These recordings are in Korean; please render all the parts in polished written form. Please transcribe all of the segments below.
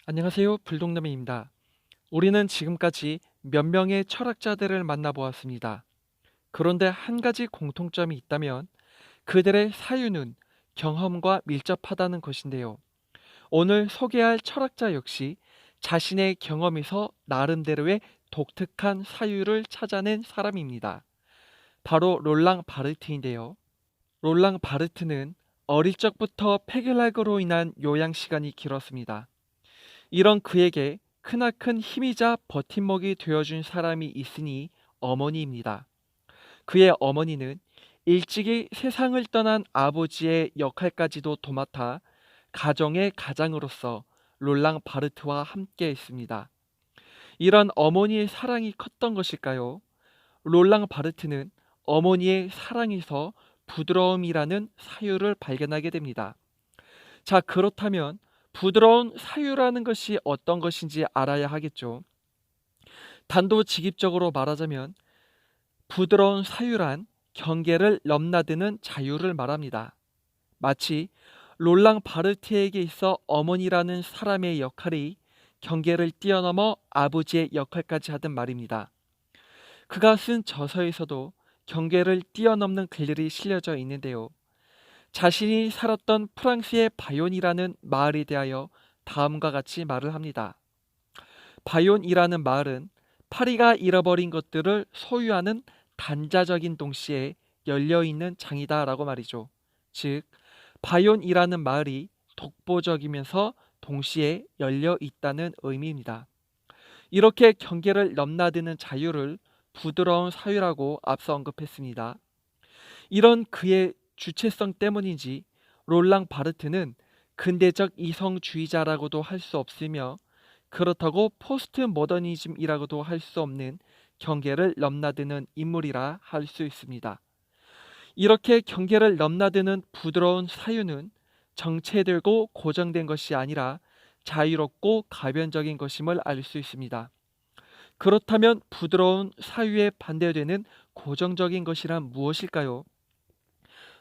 안녕하세요. 불독남입니다. 우리는 지금까지 몇 명의 철학자들을 만나보았습니다. 그런데 한 가지 공통점이 있다면 그들의 사유는 경험과 밀접하다는 것인데요. 오늘 소개할 철학자 역시 자신의 경험에서 나름대로의 독특한 사유를 찾아낸 사람입니다. 바로 롤랑 바르트인데요. 롤랑 바르트는 어릴 적부터 폐결핵으로 인한 요양 시간이 길었습니다. 이런 그에게 크나큰 힘이자 버팀목이 되어준 사람이 있으니 어머니입니다. 그의 어머니는 일찍이 세상을 떠난 아버지의 역할까지도 도맡아 가정의 가장으로서 롤랑 바르트와 함께 했습니다. 이런 어머니의 사랑이 컸던 것일까요? 롤랑 바르트는 어머니의 사랑에서 부드러움이라는 사유를 발견하게 됩니다. 자, 그렇다면 부드러운 사유라는 것이 어떤 것인지 알아야 하겠죠. 단도직입적으로 말하자면 부드러운 사유란 경계를 넘나드는 자유를 말합니다. 마치 롤랑 바르티에게 있어 어머니라는 사람의 역할이 경계를 뛰어넘어 아버지의 역할까지 하던 말입니다. 그가 쓴 저서에서도 경계를 뛰어넘는 글들이 실려져 있는데요. 자신이 살았던 프랑스의 바욘이라는 마을에 대하여 다음과 같이 말을 합니다. 바욘이라는 마을은 파리가 잃어버린 것들을 소유하는 단자적인 동시에 열려있는 장이다라고 말이죠. 즉, 바욘이라는 마을이 독보적이면서 동시에 열려 있다는 의미입니다. 이렇게 경계를 넘나드는 자유를 부드러운 사유라고 앞서 언급했습니다. 이런 그의 주체성 때문인지 롤랑 바르트는 근대적 이성주의자라고도 할 수 없으며 그렇다고 포스트 모더니즘이라고도 할 수 없는 경계를 넘나드는 인물이라 할 수 있습니다. 이렇게 경계를 넘나드는 부드러운 사유는 정체되고 고정된 것이 아니라 자유롭고 가변적인 것임을 알 수 있습니다. 그렇다면 부드러운 사유에 반대되는 고정적인 것이란 무엇일까요?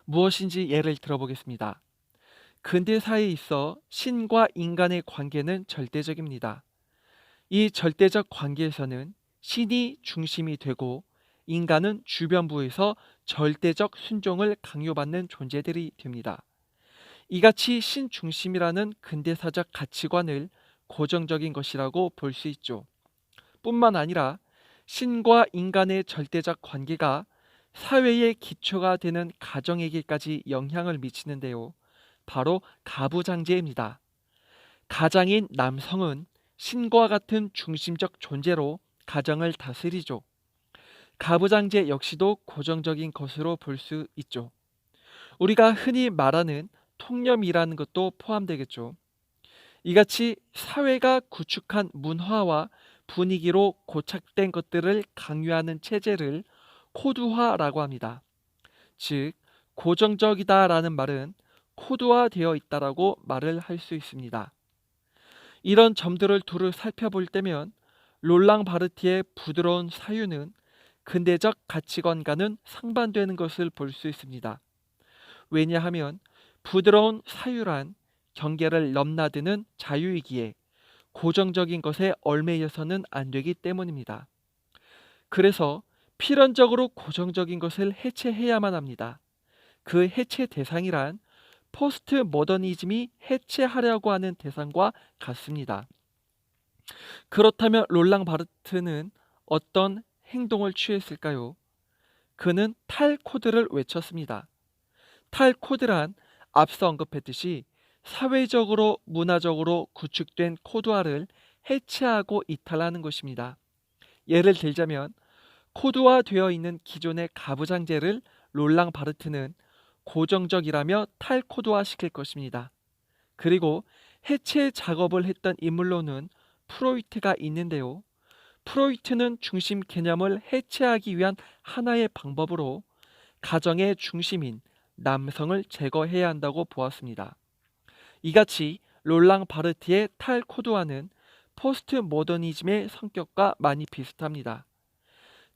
무엇인지 예를 들어보겠습니다. 근대사에 있어 신과 인간의 관계는 절대적입니다. 이 절대적 관계에서는 신이 중심이 되고 인간은 주변부에서 절대적 순종을 강요받는 존재들이 됩니다. 이같이 신중심이라는 근대사적 가치관을 고정적인 것이라고 볼 수 있죠. 뿐만 아니라 신과 인간의 절대적 관계가 사회의 기초가 되는 가정에게까지 영향을 미치는데요. 바로 가부장제입니다. 가장인 남성은 신과 같은 중심적 존재로 가정을 다스리죠. 가부장제 역시도 고정적인 것으로 볼 수 있죠. 우리가 흔히 말하는 통념이라는 것도 포함되겠죠. 이같이 사회가 구축한 문화와 분위기로 고착된 것들을 강요하는 체제를 코드화라고 합니다. 즉, 고정적이다라는 말은 코드화되어 있다라고 말을 할 수 있습니다. 이런 점들을 두루 살펴볼 때면 롤랑 바르티의 부드러운 사유는 근대적 가치관과는 상반되는 것을 볼 수 있습니다. 왜냐하면 부드러운 사유란 경계를 넘나드는 자유이기에 고정적인 것에 얽매여서는 안 되기 때문입니다. 그래서 필연적으로 고정적인 것을 해체해야만 합니다. 그 해체 대상이란 포스트 모더니즘이 해체하려고 하는 대상과 같습니다. 그렇다면 롤랑 바르트는 어떤 행동을 취했을까요? 그는 탈코드를 외쳤습니다. 탈코드란 앞서 언급했듯이 사회적으로 문화적으로 구축된 코드화를 해체하고 이탈하는 것입니다. 예를 들자면 코드화되어 있는 기존의 가부장제를 롤랑 바르트는 고정적이라며 탈코드화 시킬 것입니다. 그리고 해체 작업을 했던 인물로는 프로이트가 있는데요. 프로이트는 중심 개념을 해체하기 위한 하나의 방법으로 가정의 중심인 남성을 제거해야 한다고 보았습니다. 이같이 롤랑 바르티의 탈코드화는 포스트 모더니즘의 성격과 많이 비슷합니다.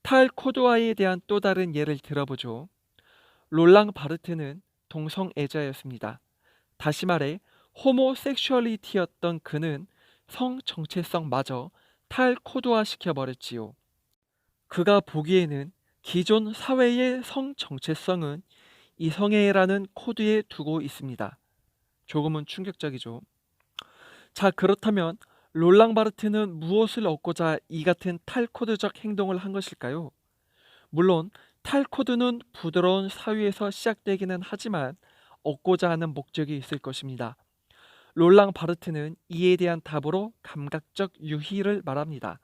탈코드화에 대한 또 다른 예를 들어보죠. 롤랑 바르트는 동성애자였습니다. 다시 말해 호모섹슈얼리티였던 그는 성 정체성마저 탈코드화 시켜버렸지요. 그가 보기에는 기존 사회의 성 정체성은 이성애라는 코드에 두고 있습니다. 조금은 충격적이죠. 자, 그렇다면 롤랑 바르트는 무엇을 얻고자 이 같은 탈코드적 행동을 한 것일까요? 물론 탈코드는 부드러운 사유에서 시작되기는 하지만 얻고자 하는 목적이 있을 것입니다. 롤랑 바르트는 이에 대한 답으로 감각적 유희를 말합니다.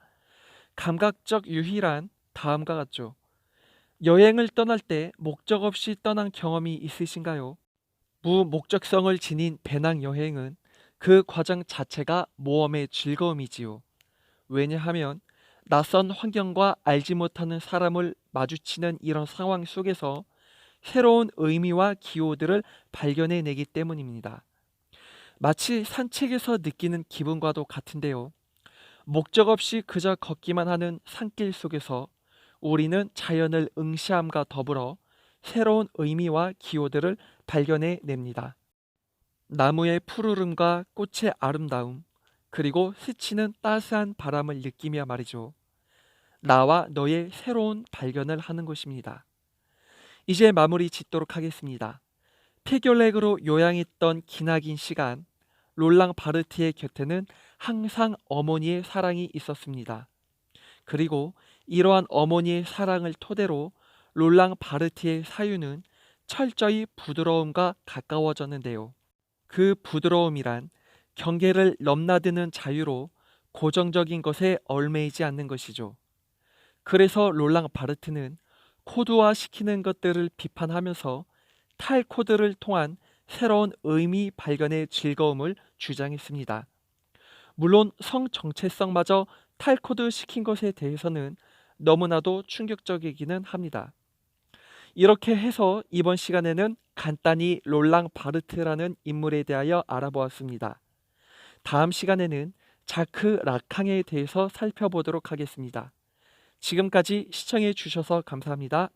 감각적 유희란 다음과 같죠. 여행을 떠날 때 목적 없이 떠난 경험이 있으신가요? 무목적성을 지닌 배낭 여행은 그 과정 자체가 모험의 즐거움이지요. 왜냐하면 낯선 환경과 알지 못하는 사람을 마주치는 이런 상황 속에서 새로운 의미와 기호들을 발견해내기 때문입니다. 마치 산책에서 느끼는 기분과도 같은데요. 목적 없이 그저 걷기만 하는 산길 속에서 우리는 자연을 응시함과 더불어 새로운 의미와 기호들을 발견해냅니다. 나무의 푸르름과 꽃의 아름다움, 그리고 스치는 따스한 바람을 느끼며 말이죠. 나와 너의 새로운 발견을 하는 것입니다. 이제 마무리 짓도록 하겠습니다. 폐결핵으로 요양했던 기나긴 시간, 롤랑 바르트의 곁에는 항상 어머니의 사랑이 있었습니다. 그리고 이러한 어머니의 사랑을 토대로 롤랑 바르트의 사유는 철저히 부드러움과 가까워졌는데요. 그 부드러움이란 경계를 넘나드는 자유로 고정적인 것에 얽매이지 않는 것이죠. 그래서 롤랑 바르트는 코드화시키는 것들을 비판하면서 탈코드를 통한 새로운 의미 발견의 즐거움을 주장했습니다. 물론 성 정체성마저 탈코드 시킨 것에 대해서는 너무나도 충격적이기는 합니다. 이렇게 해서 이번 시간에는 간단히 롤랑 바르트라는 인물에 대하여 알아보았습니다. 다음 시간에는 자크 라캉에 대해서 살펴보도록 하겠습니다. 지금까지 시청해 주셔서 감사합니다.